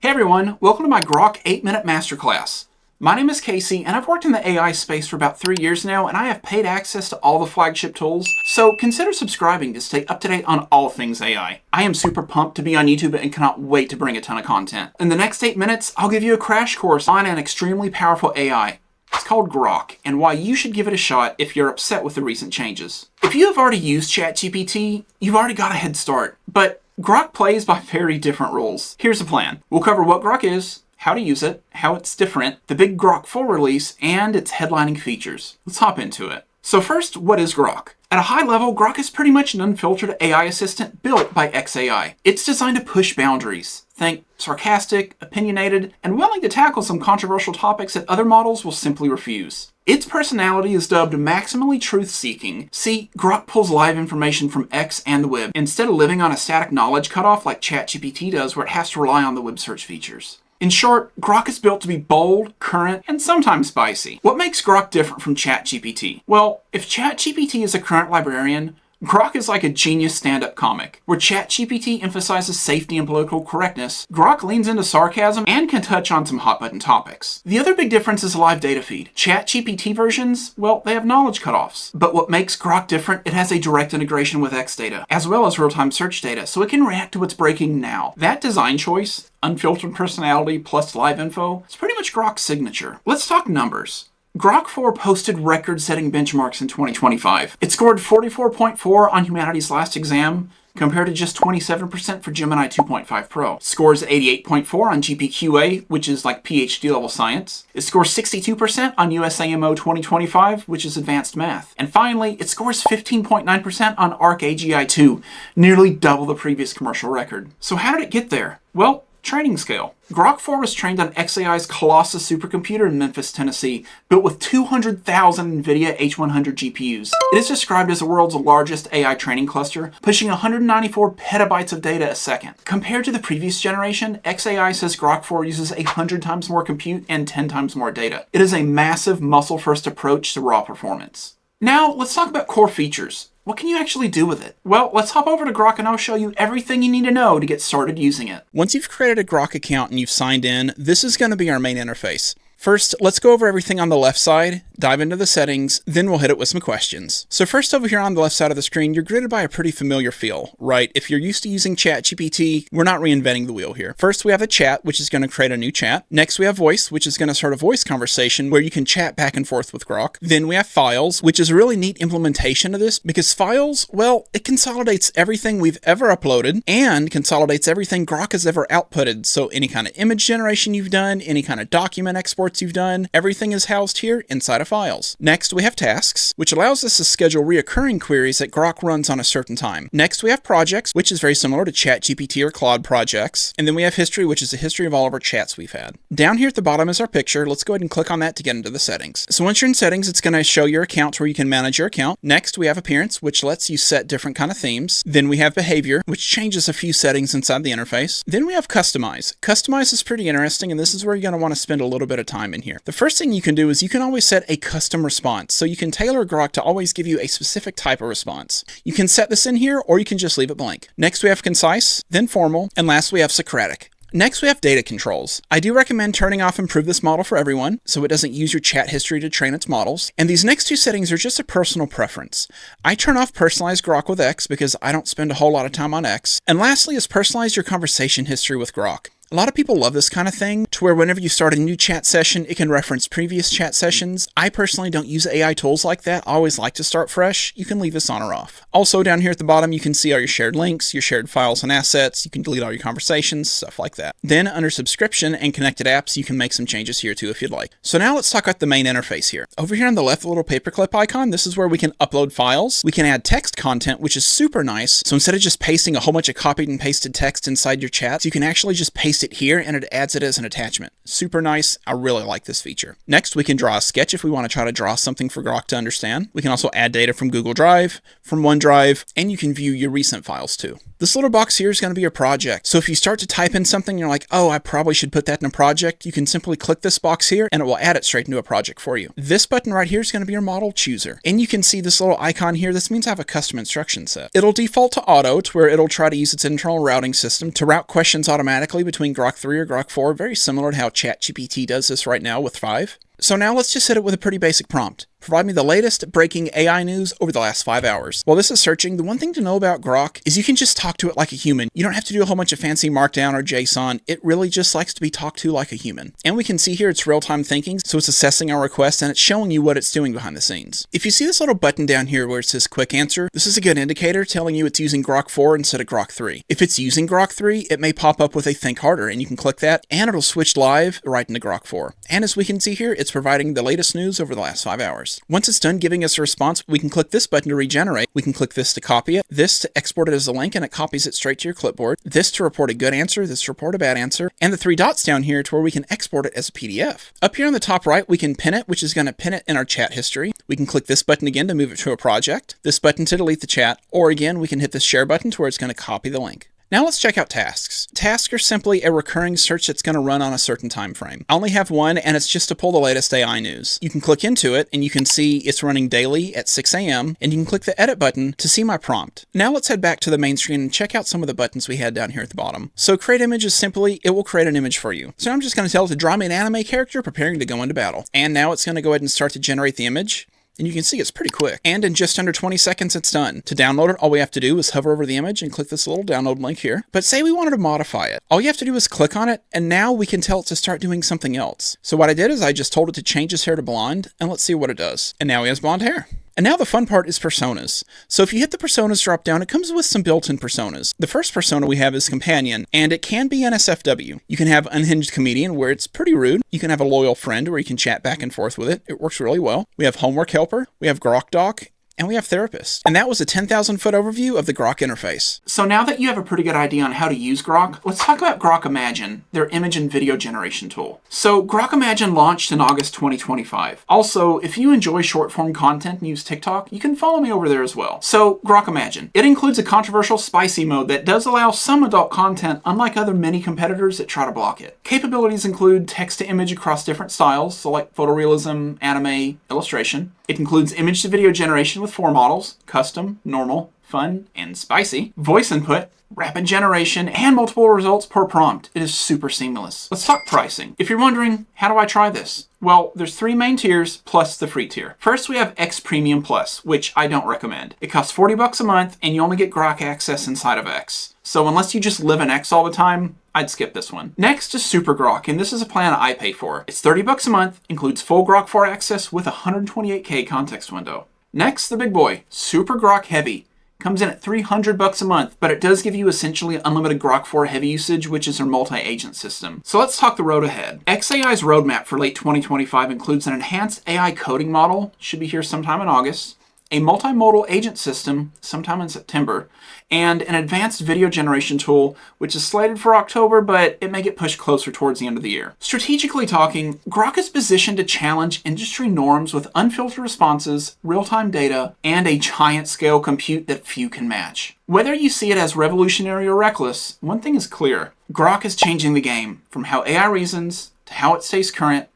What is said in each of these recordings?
Hey everyone, welcome to my Grok 8-minute masterclass. My name is Casey and I've worked in the AI space for about 3 years now and I have paid access to all the flagship tools, so consider subscribing to stay up to date on all things AI. I am super pumped to be on YouTube and cannot wait to bring a ton of content. In the next 8 minutes, I'll give you a crash course on an extremely powerful AI. It's called Grok, and why you should give it a shot if you're upset with the recent changes. If you have already used ChatGPT, you've already got a head start, but Grok plays by very different rules. Here's the plan. We'll cover what Grok is, how to use it, how it's different, the big Grok 4 release, and its headlining features. Let's hop into it. So first, what is Grok? At a high level, Grok is pretty much an unfiltered AI assistant built by xAI. It's designed to push boundaries. Think sarcastic, opinionated, and willing to tackle some controversial topics that other models will simply refuse. Its personality is dubbed maximally truth-seeking. See, Grok pulls live information from X and the web, instead of living on a static knowledge cutoff like ChatGPT does where it has to rely on the web search features. In short, Grok is built to be bold, current, and sometimes spicy. What makes Grok different from ChatGPT? Well, if ChatGPT is a current librarian, Grok is like a genius stand-up comic. Where ChatGPT emphasizes safety and political correctness, Grok leans into sarcasm and can touch on some hot-button topics. The other big difference is the live data feed. ChatGPT versions, well, they have knowledge cutoffs. But what makes Grok different, it has a direct integration with X data, as well as real-time search data, so it can react to what's breaking now. That design choice, unfiltered personality plus live info, is pretty much Grok's signature. Let's talk numbers. Grok 4 posted record-setting benchmarks in 2025. It scored 44.4 on humanity's last exam, compared to just 27% for Gemini 2.5 Pro. It scores 88.4 on GPQA, which is like PhD level science. It scores 62% on USAMO 2025, which is advanced math. And finally, it scores 15.9% on ArcAGI 2, nearly double the previous commercial record. So how did it get there? Well, training scale. Grok 4 was trained on xAI's Colossus supercomputer in Memphis, Tennessee, built with 200,000 NVIDIA H100 GPUs. It is described as the world's largest AI training cluster, pushing 194 petabytes of data a second. Compared to the previous generation, xAI says Grok 4 uses 100 times more compute and 10 times more data. It is a massive muscle-first approach to raw performance. Now, let's talk about core features. What can you actually do with it? Well, let's hop over to Grok and I'll show you everything you need to know to get started using it. Once you've created a Grok account and you've signed in, this is going to be our main interface. First, let's go over everything on the left side, dive into the settings, then we'll hit it with some questions. So first over here on the left side of the screen, you're greeted by a pretty familiar feel, right? If you're used to using ChatGPT, we're not reinventing the wheel here. First, we have the chat, which is going to create a new chat. Next, we have voice, which is going to start a voice conversation where you can chat back and forth with Grok. Then we have files, which is a really neat implementation of this because files, well, it consolidates everything we've ever uploaded and consolidates everything Grok has ever outputted. So any kind of image generation you've done, any kind of document export you've done, everything is housed here inside of files. Next, we have tasks, which allows us to schedule reoccurring queries that Grok runs on a certain time. Next, we have projects, which is very similar to ChatGPT or Claude projects. And then we have history, which is a history of all of our chats we've had. Down here at the bottom is our picture. Let's go ahead and click on that to get into the settings. So once you're in settings, it's going to show your accounts where you can manage your account. Next, we have appearance, which lets you set different kind of themes. Then we have behavior, which changes a few settings inside the interface. Then we have customize. Customize is pretty interesting, and this is where you're going to want to spend a little bit of time in here. The first thing you can do is you can always set a custom response. So you can tailor Grok to always give you a specific type of response. You can set this in here, or you can just leave it blank. Next, we have concise, then formal, and last we have Socratic. Next, we have data controls. I do recommend turning off Improve this model for everyone, so it doesn't use your chat history to train its models. And these next two settings are just a personal preference. I turn off Personalize Grok with X because I don't spend a whole lot of time on X. And lastly is Personalize your conversation history with Grok. A lot of people love this kind of thing, to where whenever you start a new chat session, it can reference previous chat sessions. I personally don't use AI tools like that. I always like to start fresh. You can leave this on or off. Also, down here at the bottom, you can see all your shared links, your shared files and assets. You can delete all your conversations, stuff like that. Then under subscription and connected apps, you can make some changes here too if you'd like. So now let's talk about the main interface here. Over here on the left, the little paperclip icon, this is where we can upload files. We can add text content, which is super nice. So instead of just pasting a whole bunch of copied and pasted text inside your chats, you can actually just paste it here and it adds it as an attachment. Super nice. I really like this feature. Next, we can draw a sketch if we want to try to draw something for Grok to understand. We can also add data from Google Drive, from OneDrive, and you can view your recent files too. This little box here is going to be your project. So if you start to type in something and you're like, oh, I probably should put that in a project, you can simply click this box here and it will add it straight into a project for you. This button right here is going to be your model chooser. And you can see this little icon here. This means I have a custom instruction set. It'll default to auto, to where it'll try to use its internal routing system to route questions automatically between Grok 3 or Grok 4, very similar to how ChatGPT does this right now with 5. So now let's just hit it with a pretty basic prompt. Provide me the latest breaking AI news over the last 5 hours. While this is searching, the one thing to know about Grok is you can just talk to it like a human. You don't have to do a whole bunch of fancy Markdown or JSON. It really just likes to be talked to like a human. And we can see here it's real-time thinking, so it's assessing our request and it's showing you what it's doing behind the scenes. If you see this little button down here where it says quick answer, this is a good indicator telling you it's using Grok 4 instead of Grok 3. If it's using Grok 3, it may pop up with a think harder, and you can click that and it'll switch live right into Grok 4. And as we can see here, it's providing the latest news over the last 5 hours. Once it's done giving us a response, we can click this button to regenerate. We can click this to copy it, this to export it as a link, and it copies it straight to your clipboard, this to report a good answer, this to report a bad answer, and the 3 dots down here to where we can export it as a PDF. Up here on the top right, we can pin it, which is going to pin it in our chat history. We can click this button again to move it to a project, this button to delete the chat, or again, we can hit this share button to where it's going to copy the link. Now let's check out tasks. Tasks are simply a recurring search that's going to run on a certain time frame. I only have one, and it's just to pull the latest AI news. You can click into it, and you can see it's running daily at 6 a.m., and you can click the edit button to see my prompt. Now let's head back to the main screen and check out some of the buttons we had down here at the bottom. So create image is simply, it will create an image for you. So I'm just going to tell it to draw me an anime character preparing to go into battle. And now it's going to go ahead and start to generate the image. And you can see it's pretty quick. And in just under 20 seconds, it's done. To download it, all we have to do is hover over the image and click this little download link here. But say we wanted to modify it. All you have to do is click on it, and now we can tell it to start doing something else. So what I did is I just told it to change his hair to blonde, and let's see what it does. And now he has blonde hair. And now the fun part is personas. So if you hit the personas drop down, it comes with some built-in personas. The first persona we have is companion, and it can be NSFW. You can have unhinged comedian, where it's pretty rude. You can have a loyal friend, where you can chat back and forth with it. It works really well. We have homework helper, we have Grok doc, and we have therapist. And that was a 10,000-foot overview of the Grok interface. So now that you have a pretty good idea on how to use Grok, let's talk about Grok Imagine, their image and video generation tool. So Grok Imagine launched in August 2025. Also, if you enjoy short-form content and use TikTok, you can follow me over there as well. So Grok Imagine. It includes a controversial spicy mode that does allow some adult content, unlike other many competitors that try to block it. Capabilities include text-to-image across different styles, so like photorealism, anime, illustration. It includes image to video generation with 4 models: custom, normal, fun, and spicy. Voice input, rapid generation, and multiple results per prompt. It is super seamless. Let's talk pricing. If you're wondering, how do I try this? Well, there's 3 main tiers plus the free tier. First, we have X Premium Plus, which I don't recommend. It costs $40 a month, and you only get Grok access inside of X. So unless you just live in X all the time, I'd skip this one. Next is Super Grok, and this is a plan I pay for. It's $30 a month, includes full Grok 4 access with a 128K context window. Next, the big boy, Super Grok Heavy. Comes in at $300 a month, but it does give you essentially unlimited Grok 4 heavy usage, which is their multi-agent system. So let's talk the road ahead. XAI's roadmap for late 2025 includes an enhanced AI coding model, should be here sometime in August, a multimodal agent system sometime in September, and an advanced video generation tool, which is slated for October, but it may get pushed closer towards the end of the year. Strategically talking, Grok is positioned to challenge industry norms with unfiltered responses, real-time data, and a giant-scale compute that few can match. Whether you see it as revolutionary or reckless, one thing is clear. Grok is changing the game, from how AI reasons, to how it stays current,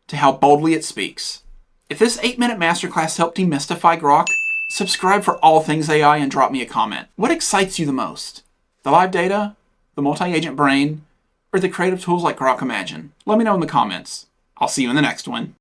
to how boldly it speaks. If this 8-minute masterclass helped demystify Grok, subscribe for all things AI and drop me a comment. What excites you the most? The live data, the multi-agent brain, or the creative tools like Grok Imagine? Let me know in the comments. I'll see you in the next one.